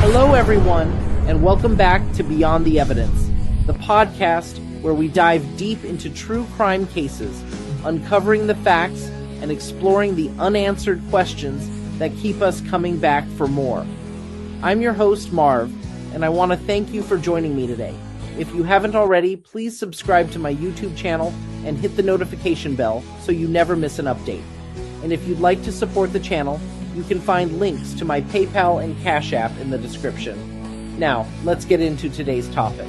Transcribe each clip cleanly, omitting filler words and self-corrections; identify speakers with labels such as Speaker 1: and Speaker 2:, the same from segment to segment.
Speaker 1: Hello, everyone, and welcome back to Beyond the Evidence, the podcast where we dive deep into true crime cases, uncovering the facts and exploring the unanswered questions that keep us coming back for more. I'm your host, Marv, and I want to thank you for joining me today. If you haven't already, please subscribe to my YouTube channel and hit the notification bell so you never miss an update. And if you'd like to support the channel, you can find links to my PayPal and Cash App in the description. Now, let's get into today's topic.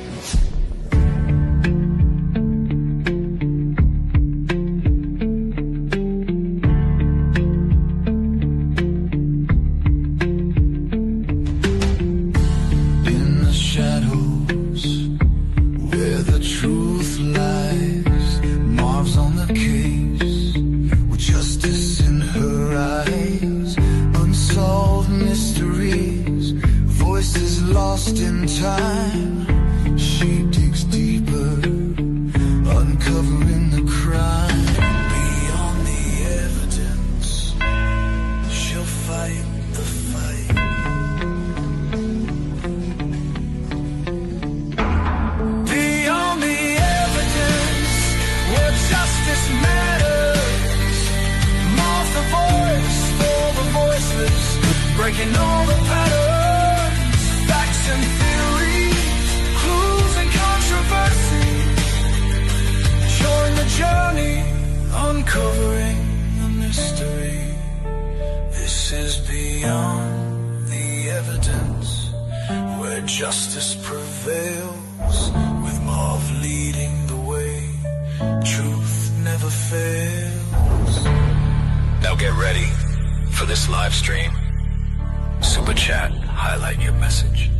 Speaker 2: Breaking all the patterns, facts and theories, clues and controversy, showing the journey, uncovering the mystery. This is Beyond the Evidence, where justice prevails, with Marv leading the way, truth never fails. Now get ready for this live stream. Super chat, highlight your message.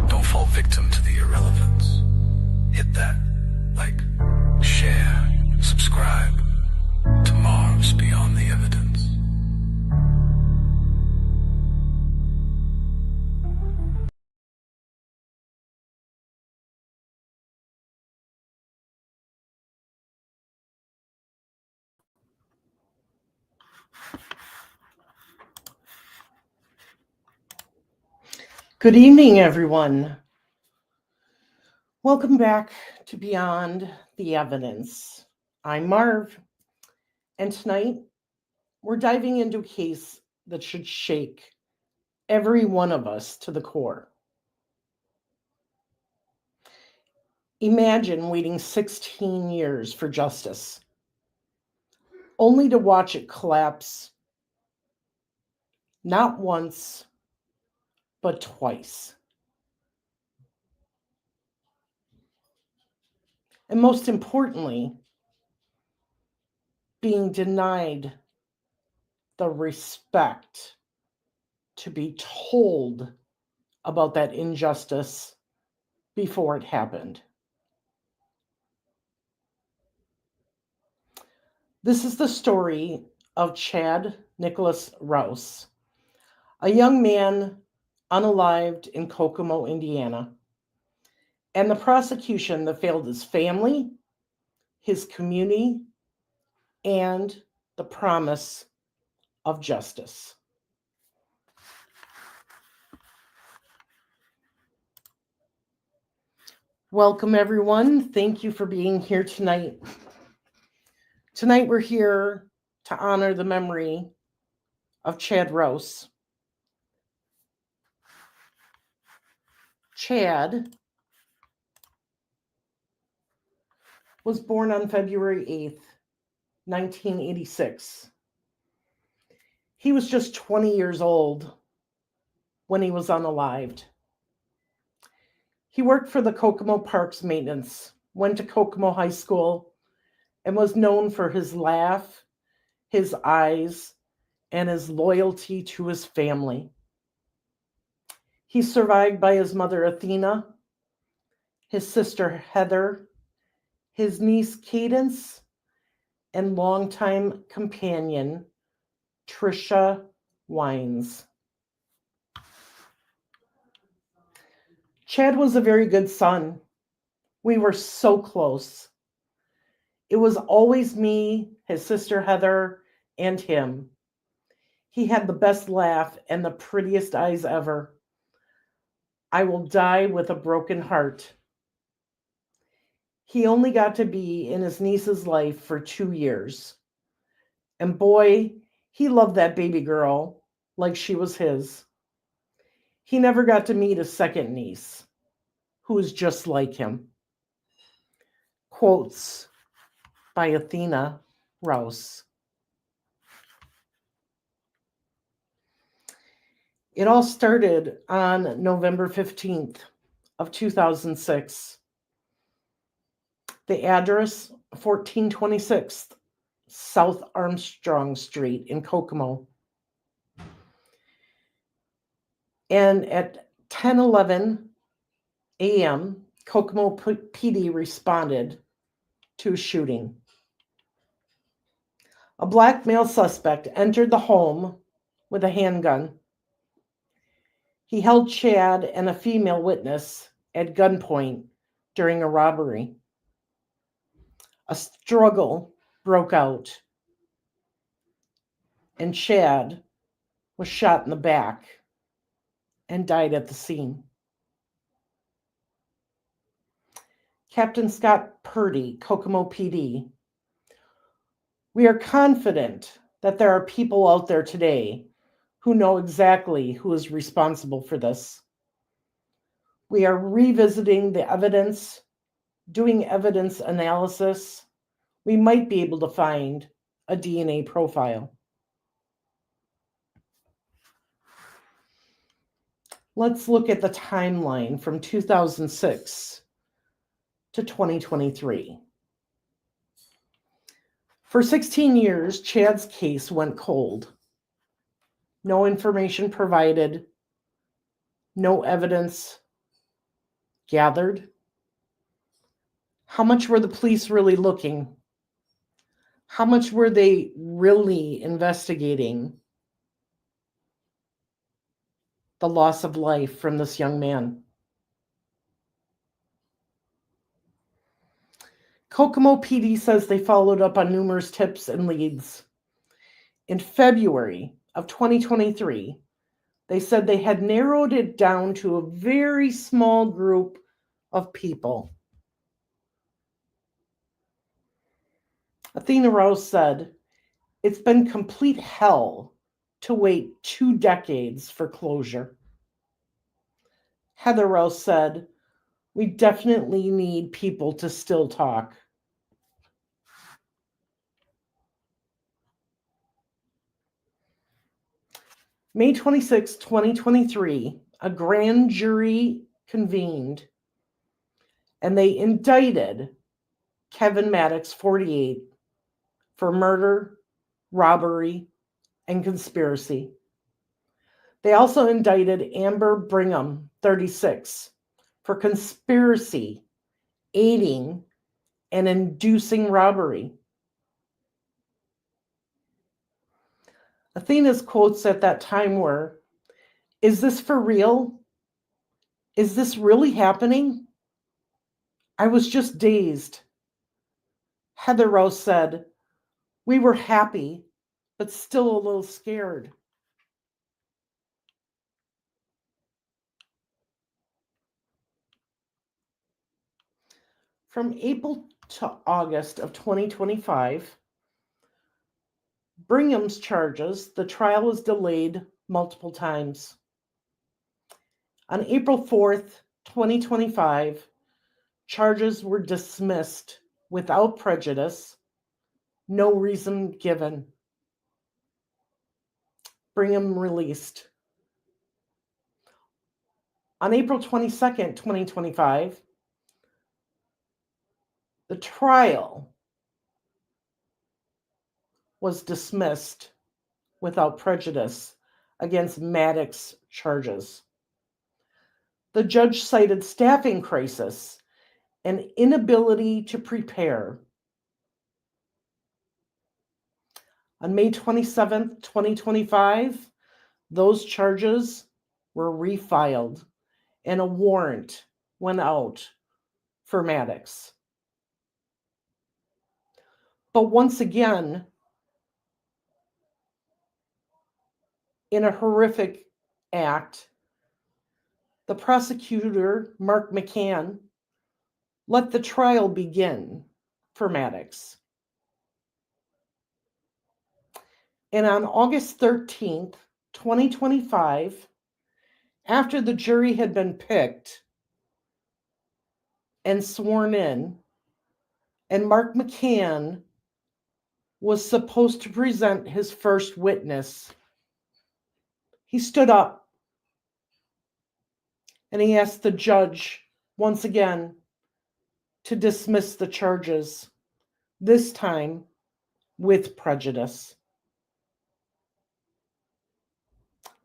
Speaker 2: Don't fall victim to the irrelevance. Hit that like, share, subscribe to Marv's Beyond the Evidence.
Speaker 1: Good evening, everyone. Welcome back to Beyond the Evidence. I'm Marv, and tonight we're diving into a case that should shake every one of us to the core. Imagine waiting 16 years for justice, only to watch it collapse not once, but twice. And most importantly, being denied the respect to be told about that injustice before it happened. This is the story of Chad Rouse, a young man unalived in Kokomo, Indiana, and the prosecution that failed his family, his community, and the promise of justice. Welcome, everyone. Thank you for being here tonight. Tonight, we're here to honor the memory of Chad Rouse. Chad was born on February 8th, 1986. He was just 20 years old when he was unalived. He worked for the Kokomo Parks Maintenance, went to Kokomo High School, and was known for his laugh, his eyes, and his loyalty to his family. He's survived by his mother, Athena, his sister, Heather, his niece, Cadence, and longtime companion, Trisha Wines. Chad was a very good son. We were so close. It was always me, his sister Heather, and him. He had the best laugh and the prettiest eyes ever. I will die with a broken heart. He only got to be in his niece's life for 2 years. And boy, he loved that baby girl like she was his. He never got to meet his second niece, who is just like him. Quotes by Athena Rouse. It all started on November 15th of 2006. The address, 1426 South Armstrong Street in Kokomo. And at 10:11 a.m., Kokomo PD responded to a shooting. A black male suspect entered the home with a handgun. He held Chad and a female witness at gunpoint during a robbery. A struggle broke out, and Chad was shot in the back and died at the scene. Captain Scott Purdy, Kokomo PD. We are confident that there are people out there today who know exactly who is responsible for this. We are revisiting the evidence, doing evidence analysis. We might be able to find a DNA profile. Let's look at the timeline from 2006 to 2023. For 16 years, Chad's case went cold. No information provided, no evidence gathered. How much were the police really looking? How much were they really investigating the loss of life from this young man? Kokomo PD says they followed up on numerous tips and leads. In February of 2023, they said they had narrowed it down to a very small group of people. Athena Rouse said, "It's been complete hell to wait 2 decades for closure." Heather Rouse said, "We definitely need people to still talk." May 26, 2023, a grand jury convened and they indicted Kevin Maddox, 48, for murder, robbery, and conspiracy. They also indicted Amber Brigham, 36, for conspiracy, aiding, and inducing robbery. Athena's quotes at that time were, "Is this for real? Is this really happening? I was just dazed." Heather Rouse said, "We were happy, but still a little scared." From April to August of 2025, Brigham's charges, the trial was delayed multiple times. On April 4th, 2025, charges were dismissed without prejudice, no reason given. Brigham released. On April 22nd, 2025, the trial was dismissed without prejudice against Maddox's charges. The judge cited staffing crisis and inability to prepare. On May 27th, 2025, those charges were refiled and a warrant went out for Maddox. But once again, in a horrific act, the prosecutor, Mark McCann, let the trial begin for Maddox. And on August 13th, 2025, after the jury had been picked and sworn in, and Mark McCann was supposed to present his first witness, he stood up and he asked the judge once again to dismiss the charges, this time with prejudice.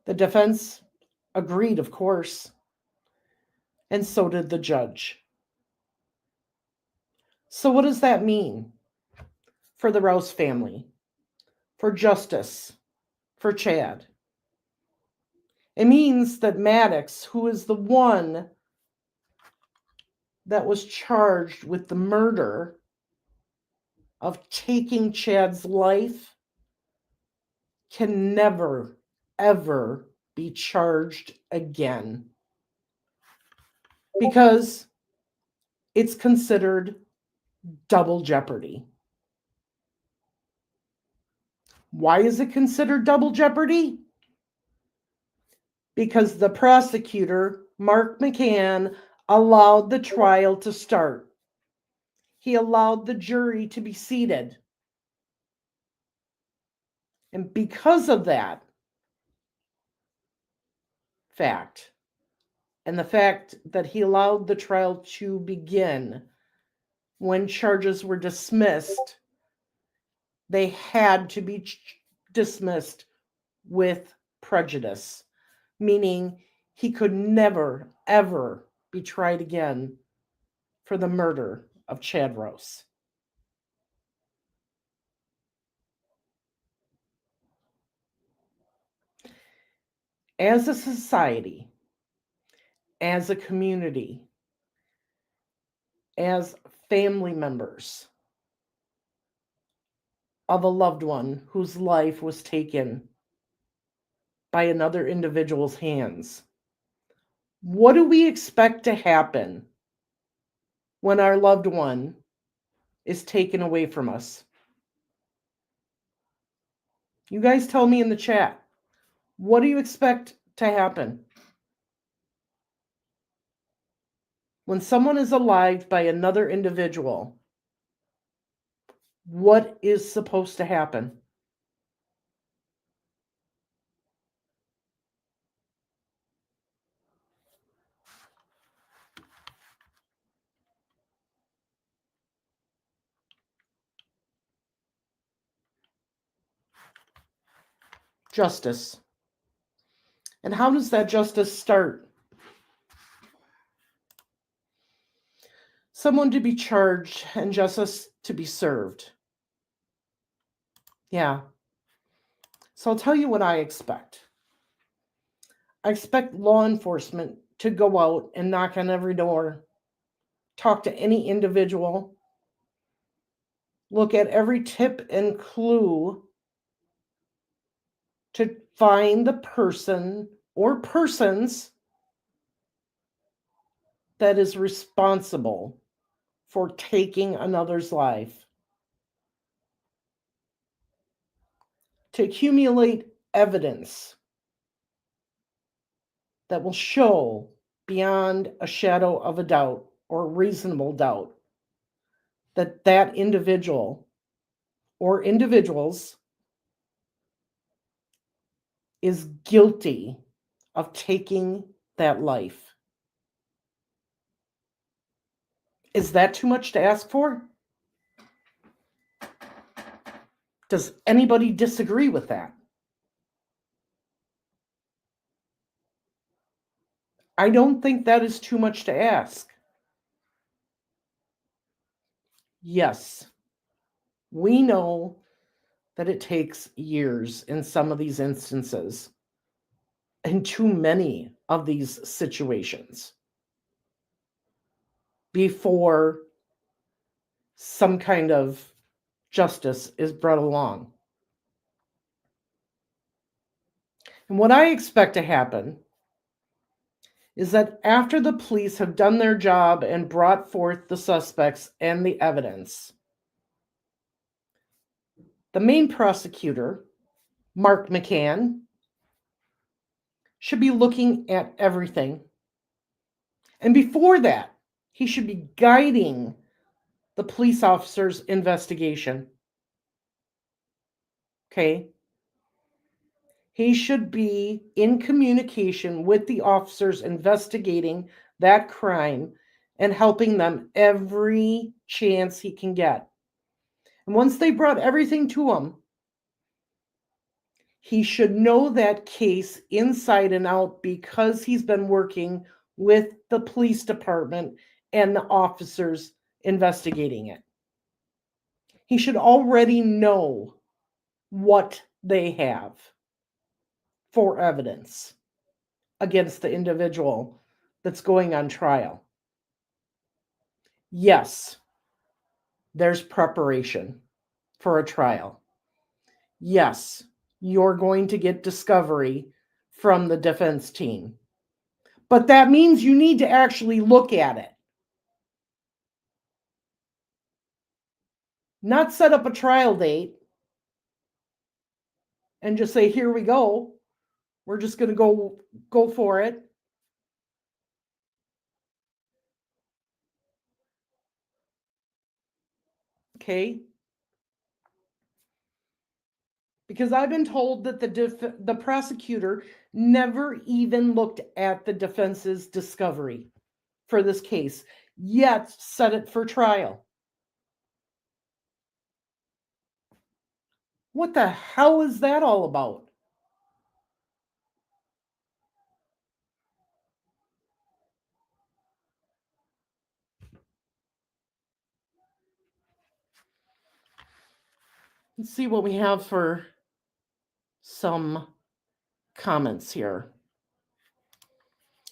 Speaker 1: The defense agreed, of course, and so did the judge. So what does that mean for the Rouse family, for justice, for Chad? It means that Maddox, who is the one that was charged with the murder of taking Chad's life, can never, ever be charged again, because it's considered double jeopardy. Why is it considered double jeopardy? Because the prosecutor, Mark McCann, allowed the trial to start. He allowed the jury to be seated. And because of that fact, and the fact that he allowed the trial to begin when charges were dismissed, they had to be dismissed with prejudice, meaning he could never, ever be tried again for the murder of Chad Rouse. As a society, as a community, as family members of a loved one whose life was taken by another individual's hands, what do we expect to happen when our loved one is taken away from us? You guys tell me in the chat. What do you expect to happen when someone is alive by another individual? What is supposed to happen? Justice. And how does that justice start? Someone to be charged and justice to be served. Yeah. So I'll tell you what I expect. I expect law enforcement to go out and knock on every door, talk to any individual, look at every tip and clue to find the person or persons that is responsible for taking another's life, to accumulate evidence that will show beyond a shadow of a doubt or reasonable doubt that that individual or individuals is guilty of taking that life. Is that too much to ask for? Does anybody disagree with that? I don't think that is too much to ask. Yes, we know that it takes years in some of these instances, in too many of these situations, before some kind of justice is brought along. And what I expect to happen is that after the police have done their job and brought forth the suspects and the evidence, the main prosecutor, Mark McCann, should be looking at everything. And before that, he should be guiding the police officer's investigation. Okay? He should be in communication with the officers investigating that crime and helping them every chance he can get. And once they brought everything to him, he should know that case inside and out because he's been working with the police department and the officers investigating it. He should already know what they have for evidence against the individual that's going on trial. Yes, there's preparation for a trial. Yes, you're going to get discovery from the defense team. But that means you need to actually look at it. Not set up a trial date and just say, here we go. We're just going to go for it. Okay? Because I've been told that the prosecutor never even looked at the defense's discovery for this case, yet set it for trial. What the hell is that all about? Let's see what we have for some comments here.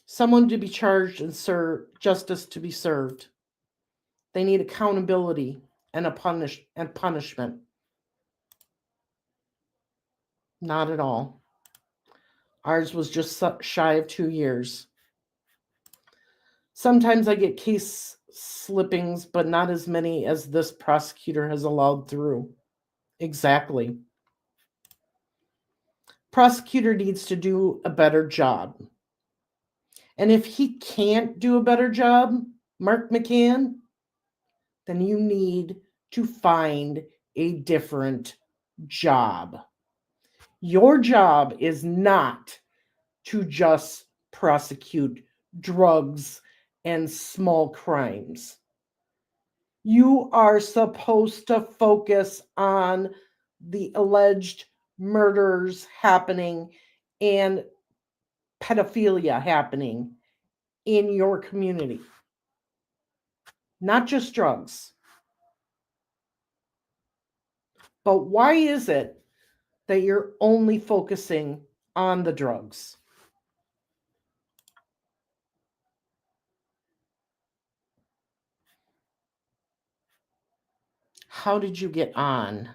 Speaker 1: Someone to be charged and justice to be served. They need accountability and punishment. Not at all. Ours was just shy of 2 years. Sometimes I get case slippings, but not as many as this prosecutor has allowed through. Exactly. Prosecutor needs to do a better job. And if he can't do a better job, Mark McCann, then you need to find a different job. Your job is not to just prosecute drugs and small crimes. You are supposed to focus on the alleged murders happening and pedophilia happening in your community. Not just drugs. But why is it that you're only focusing on the drugs? How did you get on?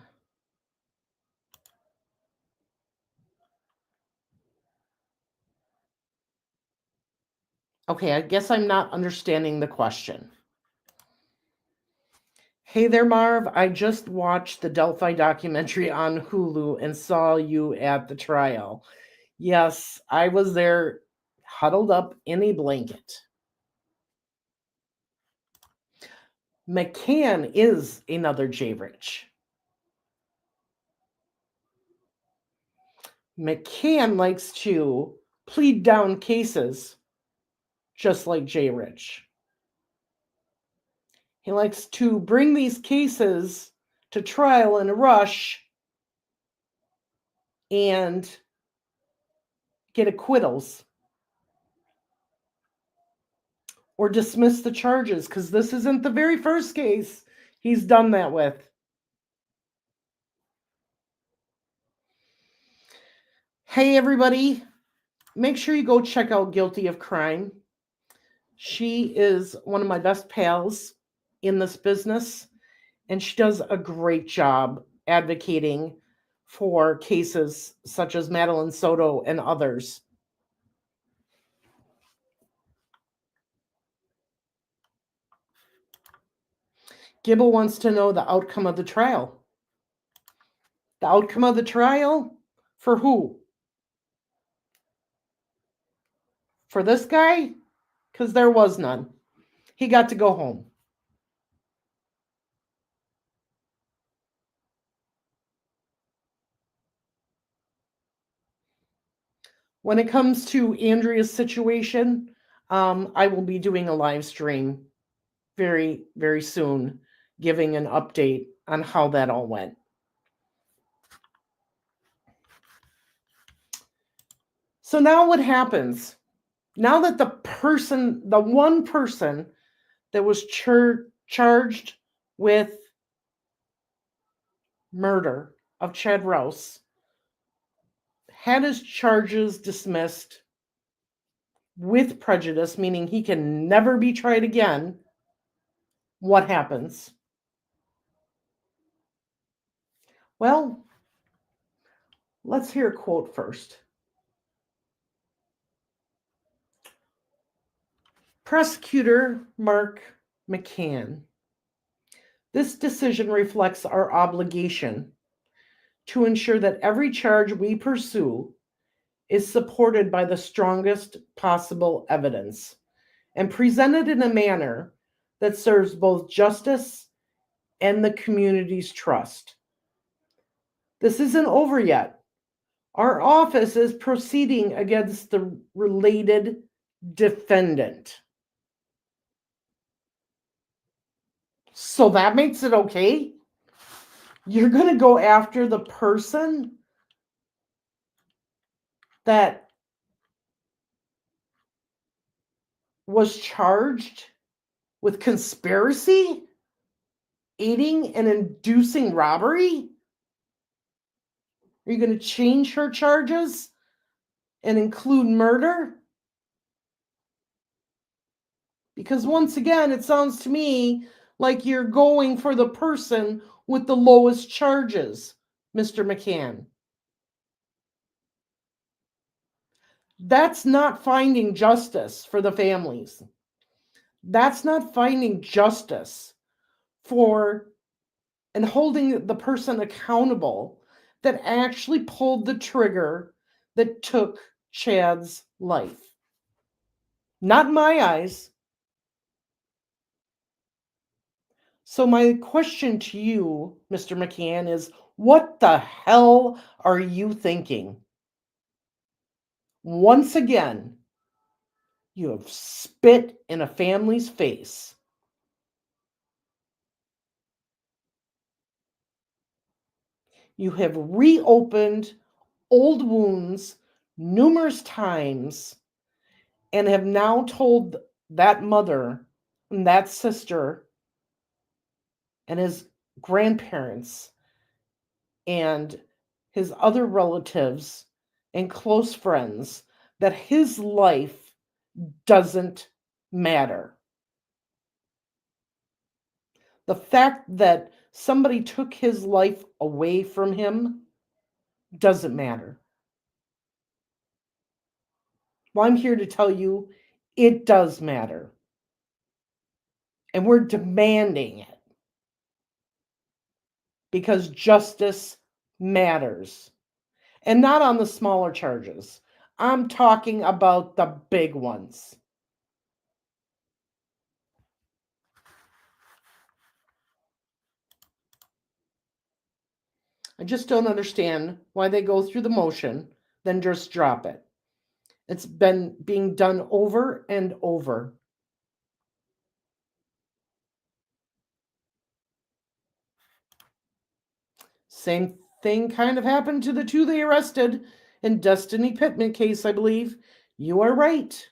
Speaker 1: Okay, I guess I'm not understanding the question. Hey there, Marv. I just watched the Delphi documentary on Hulu and saw you at the trial. Yes, I was there huddled up in a blanket. McCann is another J. Rich. McCann likes to plead down cases just like J. Rich. He likes to bring these cases to trial in a rush and get acquittals or dismiss the charges, because this isn't the very first case he's done that with. Hey, everybody, make sure you go check out Guilty of Crime. She is one of my best pals in this business, and she does a great job advocating for cases such as Madeline Soto and others. Gibble wants to know the outcome of the trial. The outcome of the trial? For who? For this guy? Because there was none. He got to go home. When it comes to Andrea's situation, I will be doing a live stream very, very soon, giving an update on how that all went. So now what happens? Now that the one person that was charged with murder of Chad Rouse had his charges dismissed with prejudice, meaning he can never be tried again, what happens? Well, let's hear a quote first. Prosecutor Mark McCann. This decision reflects our obligation to ensure that every charge we pursue is supported by the strongest possible evidence and presented in a manner that serves both justice and the community's trust. This isn't over yet. Our office is proceeding against the related defendant. So that makes it okay? You're going to go after the person that was charged with conspiracy, aiding and inducing robbery? Are you going to change her charges and include murder? Because once again, it sounds to me like you're going for the person with the lowest charges, Mr. McCann. That's not finding justice for the families. That's not finding justice for and holding the person accountable that actually pulled the trigger that took Chad's life. Not in my eyes. So my question to you, Mr. McCann, is what the hell are you thinking? Once again, you have spit in a family's face. You have reopened old wounds numerous times and have now told that mother and that sister and his grandparents and his other relatives and close friends that his life doesn't matter. The fact that somebody took his life away from him doesn't matter. Well, I'm here to tell you it does matter. And we're demanding it. Because justice matters. And not on the smaller charges. I'm talking about the big ones. I just don't understand why they go through the motion, then just drop it. It's been being done over and over. Same thing kind of happened to the two they arrested in Destiny Pittman case, I believe. You are right.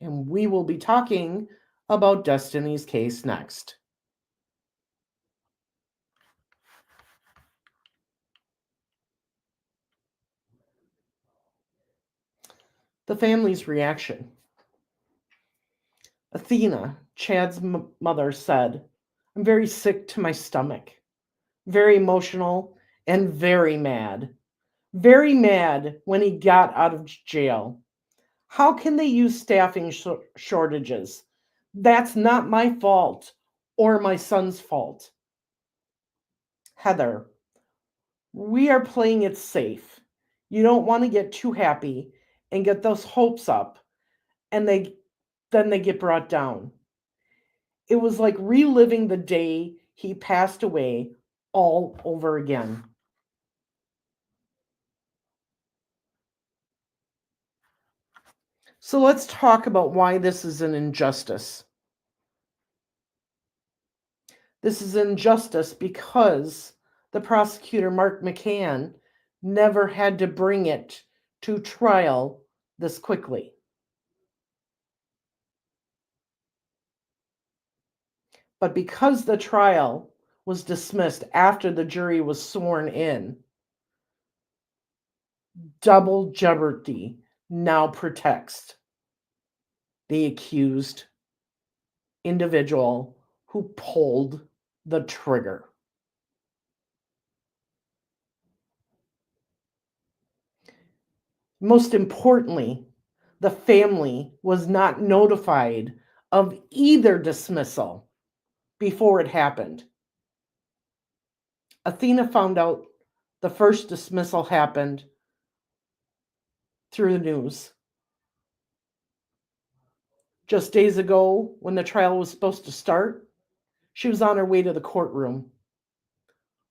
Speaker 1: And we will be talking about Destiny's case next. The family's reaction. Athena, Chad's mother, said, "I'm very sick to my stomach, very emotional, and very mad. Very mad when he got out of jail. How can they use staffing shortages? That's not my fault. or my son's fault. Heather, we are playing it safe. You don't want to get too happy and get those hopes up, and then they get brought down. It was like reliving the day he passed away all over again. So let's talk about why this is an injustice. This is injustice because the prosecutor, Mark McCann, never had to bring it to trial this quickly. But because the trial was dismissed after the jury was sworn in, double jeopardy now protects the accused individual who pulled the trigger. Most importantly, the family was not notified of either dismissal before it happened. Athena found out the first dismissal happened through the news. Just days ago, when the trial was supposed to start, she was on her way to the courtroom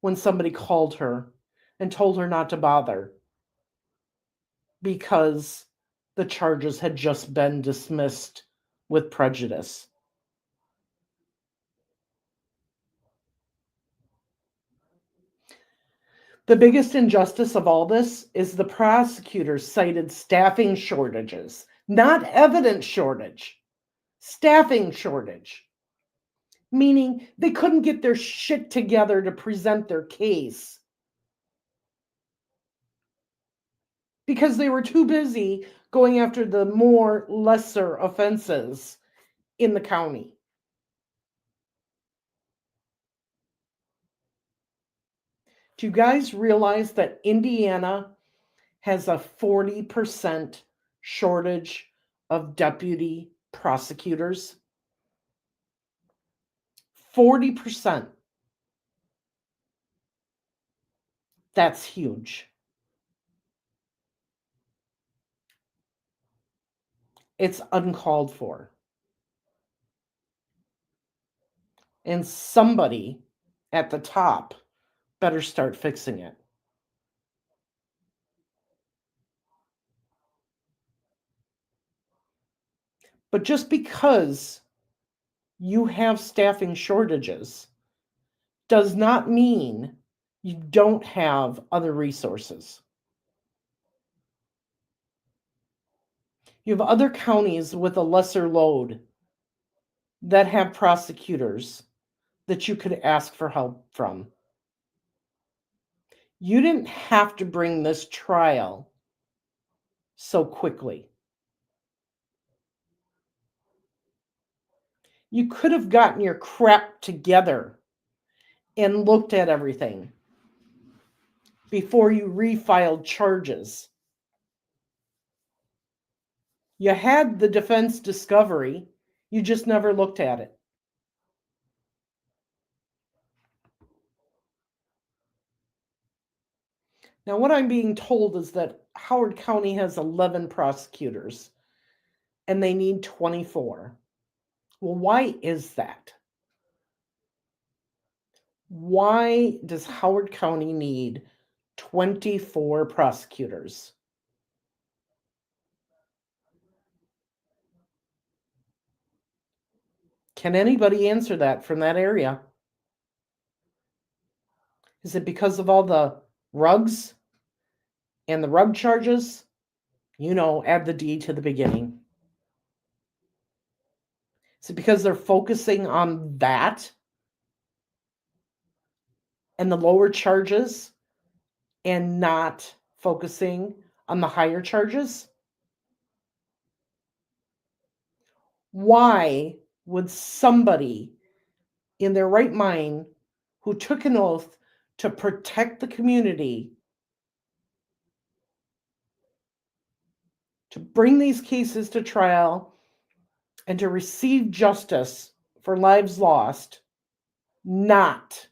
Speaker 1: when somebody called her and told her not to bother because the charges had just been dismissed with prejudice. The biggest injustice of all this is the prosecutors cited staffing shortages, not evidence shortage, staffing shortage, meaning they couldn't get their shit together to present their case because they were too busy going after the more lesser offenses in the county. Do you guys realize that Indiana has a 40% shortage of deputy prosecutors? 40%. That's huge. It's uncalled for. And somebody at the top better start fixing it. But just because you have staffing shortages does not mean you don't have other resources. You have other counties with a lesser load that have prosecutors that you could ask for help from. You didn't have to bring this trial so quickly. You could have gotten your crap together and looked at everything before you refiled charges. You had the defense discovery, you just never looked at it. Now, what I'm being told is that Howard County has 11 prosecutors and they need 24. Well, why is that? Why does Howard County need 24 prosecutors? Can anybody answer that from that area? Is it because of all the rugs and the rug charges? You know, add the D to the beginning. Is it because they're focusing on that and the lower charges and not focusing on the higher charges? Why would somebody in their right mind who took an oath to protect the community, to bring these cases to trial, and to receive justice for lives lost, not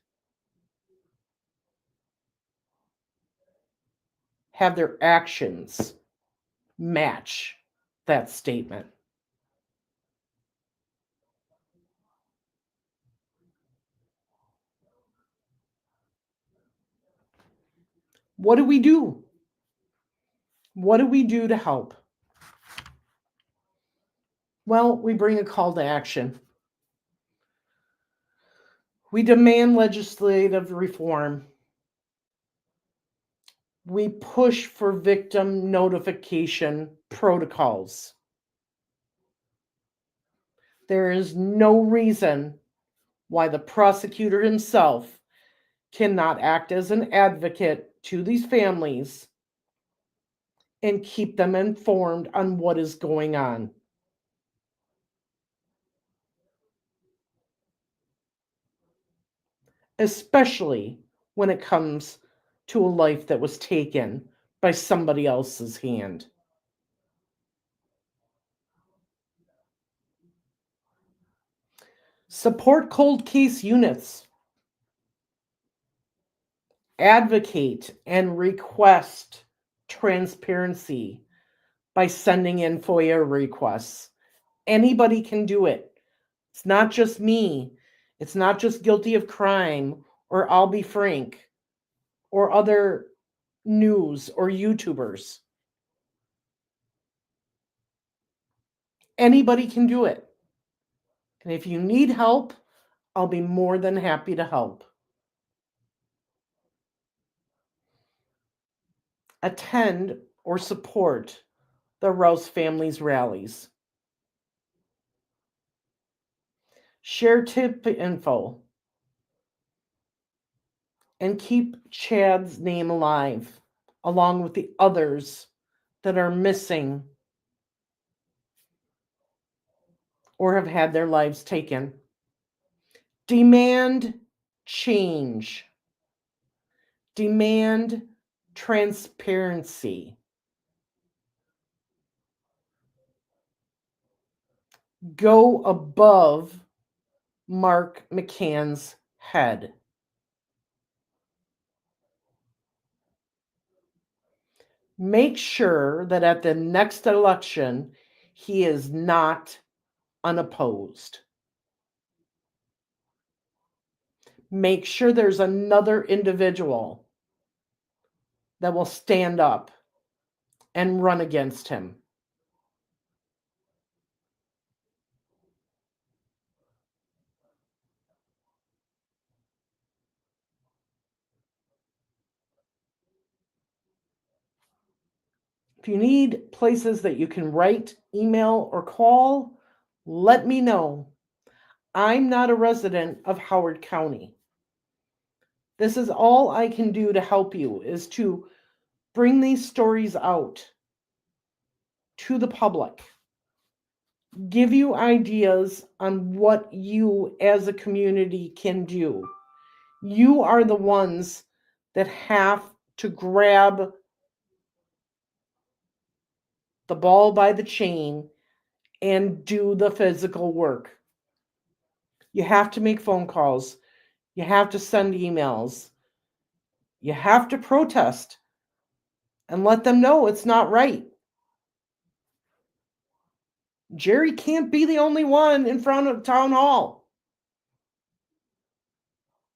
Speaker 1: have their actions match that statement. What do we do? What do we do to help? Well, we bring a call to action. We demand legislative reform. We push for victim notification protocols. There is no reason why the prosecutor himself cannot act as an advocate to these families and keep them informed on what is going on. Especially when it comes to a life that was taken by somebody else's hand. Support cold case units. Advocate and request transparency by sending in FOIA requests. Anybody can do it. It's not just me. It's not just guilty of crime or I'll be frank or other news or YouTubers. Anybody can do it. And if you need help, I'll be more than happy to help. Attend or support the Rouse family's rallies. Share tip info. And keep Chad's name alive, along with the others that are missing or have had their lives taken. Demand change. Demand transparency. Go above Mark McCann's head. Make sure that at the next election, he is not unopposed. Make sure there's another individual that will stand up and run against him. If you need places that you can write, email, or call, let me know. I'm not a resident of Howard County. This is all I can do to help you, is to bring these stories out to the public. Give you ideas on what you as a community can do. You are the ones that have to grab the ball by the chain and do the physical work. You have to make phone calls. You have to send emails. You have to protest and let them know it's not right. Jerry can't be the only one in front of town hall.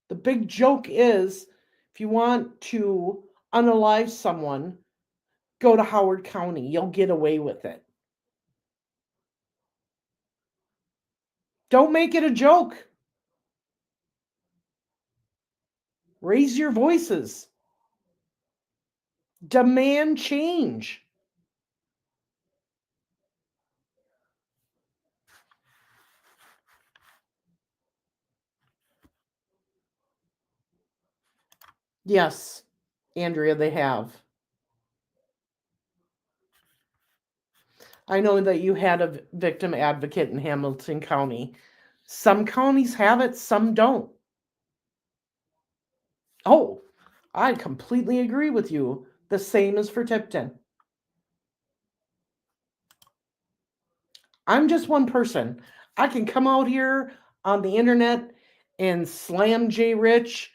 Speaker 1: The big joke is, if you want to unalive someone, go to Howard County. You'll get away with it. Don't make it a joke. Raise your voices. Demand change. Yes, Andrea, they have. I know that you had a victim advocate in Hamilton County. Some counties have it, some don't. Oh, I completely agree with you. The same as for Tipton. I'm just one person. I can come out here on the internet and Slam J. Rich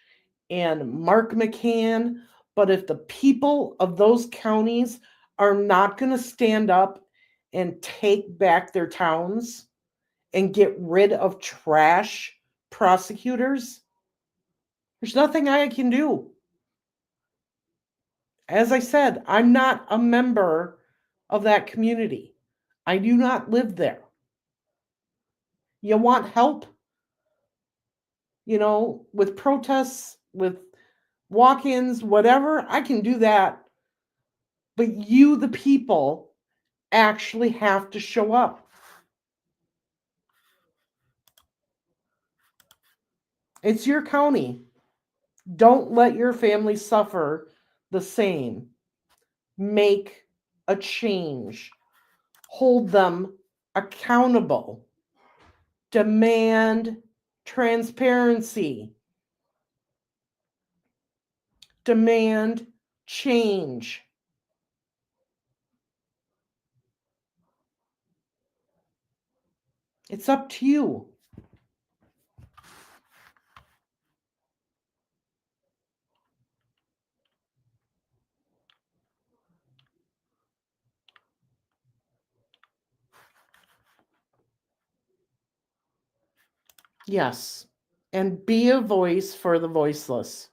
Speaker 1: and Mark McCann. But if the people of those counties are not going to stand up and take back their towns and get rid of trash prosecutors, there's nothing I can do. As I said, I'm not a member of that community. I do not live there. You want help? With protests, with walk-ins, whatever, I can do that. But you, the people, actually have to show up. It's your county. Don't let your family suffer the same. Make a change. Hold them accountable. Demand transparency. Demand change. It's up to you. Yes. And be a voice for the voiceless.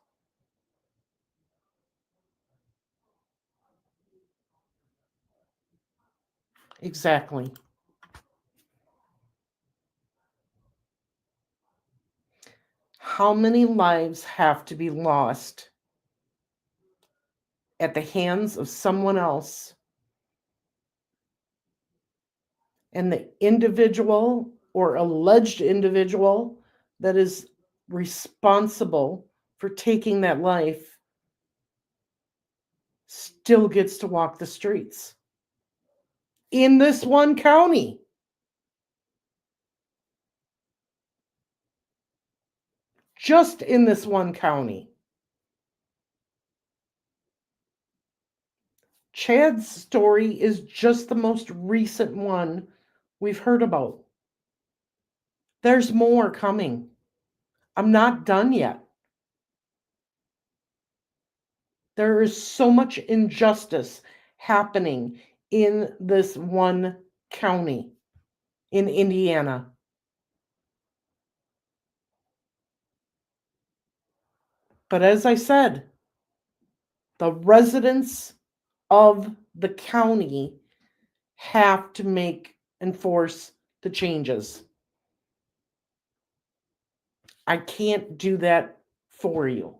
Speaker 1: Exactly. How many lives have to be lost at the hands of someone else? And the individual or alleged individual that is responsible for taking that life still gets to walk the streets in this one county. Just in this one county. Chad's story is just the most recent one we've heard about. There's more coming. I'm not done yet. There is so much injustice happening in this one county in Indiana. But as I said, the residents of the county have to enforce the changes. I can't do that for you.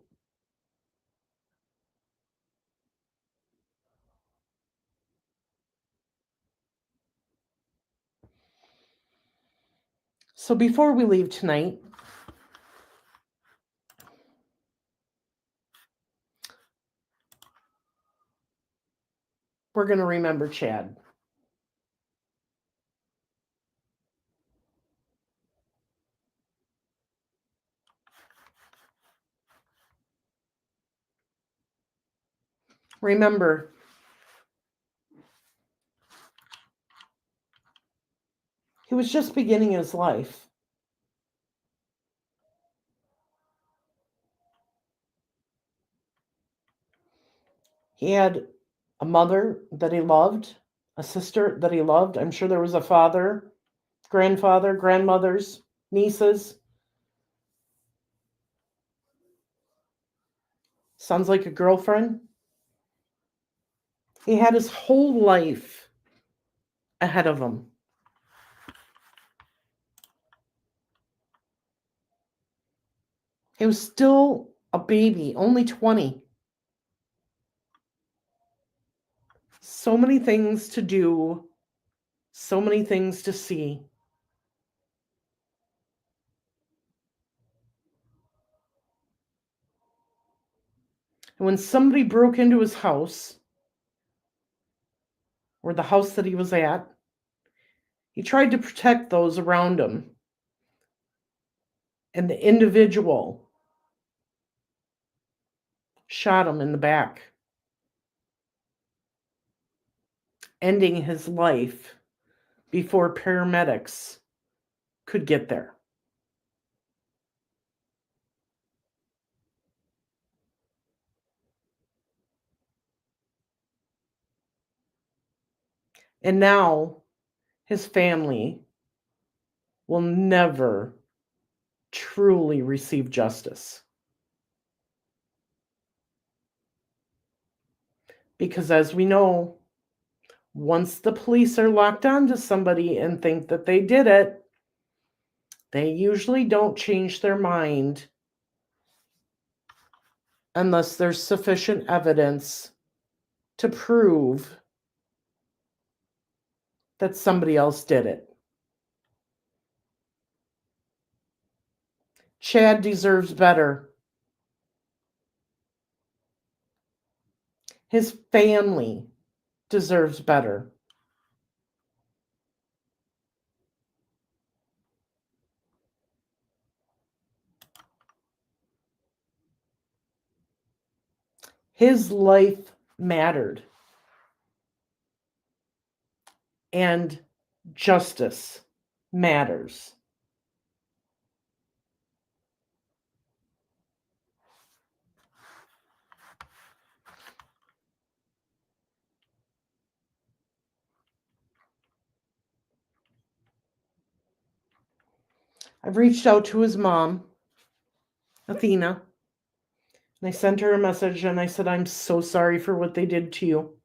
Speaker 1: So before we leave tonight, we're going to remember Chad. Remember, he was just beginning his life. He had a mother that he loved, a sister that he loved. I'm sure there was a father, grandfather, grandmothers, nieces. Sounds like a girlfriend. He had his whole life ahead of him. He was still a baby, only 20. So many things to do, so many things to see. And when somebody broke into his house, or the house that he was at, he tried to protect those around him. And the individual shot him in the back, ending his life before paramedics could get there. And now his family will never truly receive justice. Because as we know, once the police are locked onto somebody and think that they did it, they usually don't change their mind unless there's sufficient evidence to prove that somebody else did it. Chad deserves better. His family deserves better. His life mattered. And justice matters. I've reached out to his mom, Athena, and I sent her a message and I said, I'm so sorry for what they did to you.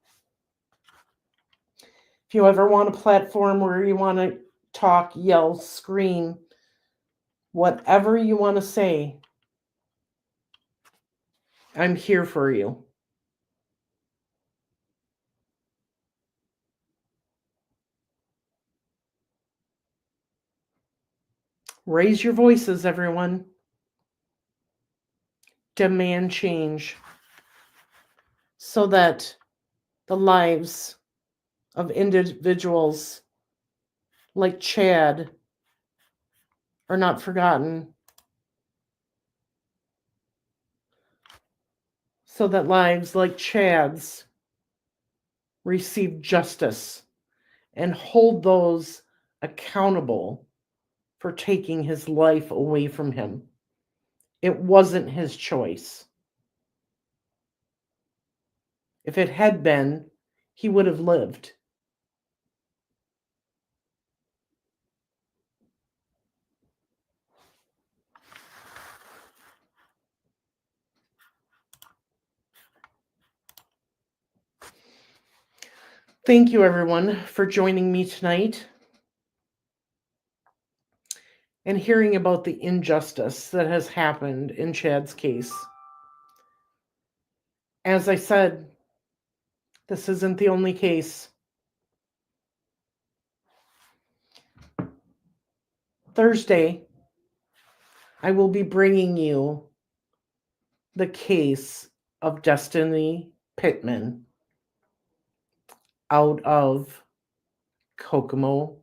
Speaker 1: If you ever want a platform where you want to talk, yell, scream, whatever you want to say, I'm here for you. Raise your voices, everyone. Demand change so that the lives of individuals like Chad are not forgotten. So that lives like Chad's receive justice and hold those accountable for taking his life away from him. It wasn't his choice. If it had been, he would have lived. Thank you, everyone, for joining me tonight and hearing about the injustice that has happened in Chad's case. As I said, this isn't the only case. Thursday, I will be bringing you the case of Destiny Pittman out of Kokomo,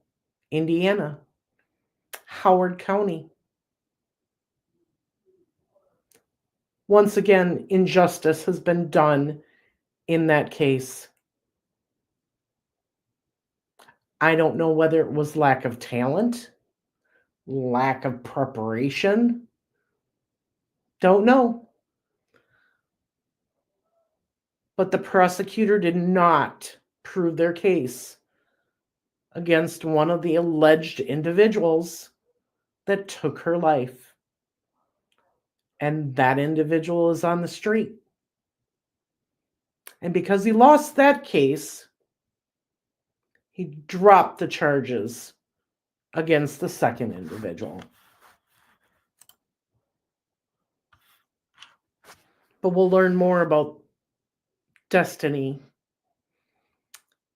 Speaker 1: Indiana, Howard County. Once again, injustice has been done in that case. I don't know whether it was lack of talent, lack of preparation. Don't know. But the prosecutor did not prove their case against one of the alleged individuals that took her life. And that individual is on the street. And because he lost that case, he dropped the charges against the second individual. But we'll learn more about Destiny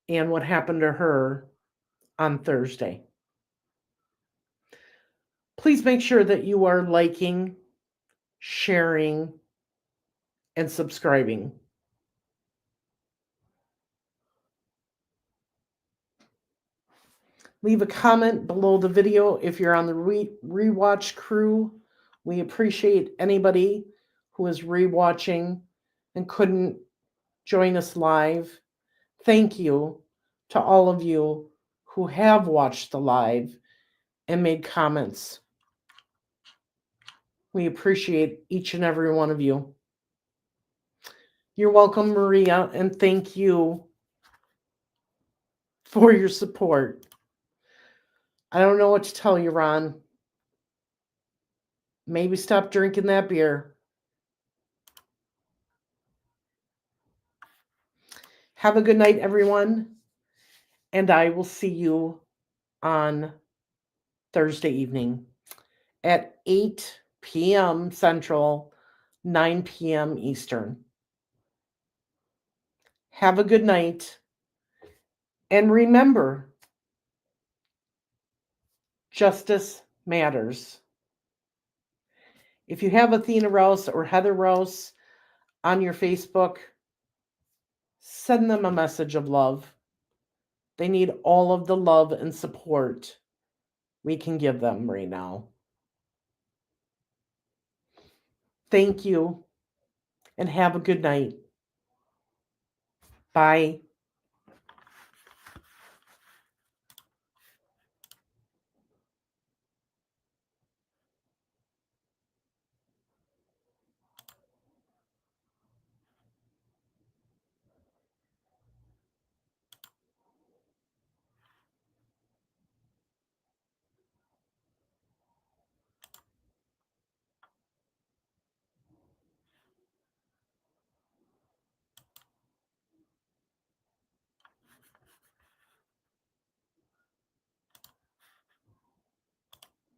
Speaker 1: and what happened to her on Thursday. Please make sure that you are liking, sharing, and subscribing. Leave a comment below the video if you're on the rewatch crew. We appreciate anybody who is rewatching and couldn't join us live. Thank you to all of you who have watched the live and made comments. We appreciate each and every one of you. You're welcome, Maria, and thank you for your support. I don't know what to tell you, Ron. Maybe stop drinking that beer. Have a good night, everyone. And I will see you on Thursday evening at 8 p.m. Central, 9 p.m. Eastern. Have a good night. And remember, justice matters. If you have Athena Rouse or Heather Rouse on your Facebook, send them a message of love. They need all of the love and support we can give them right now. Thank you and have a good night. Bye.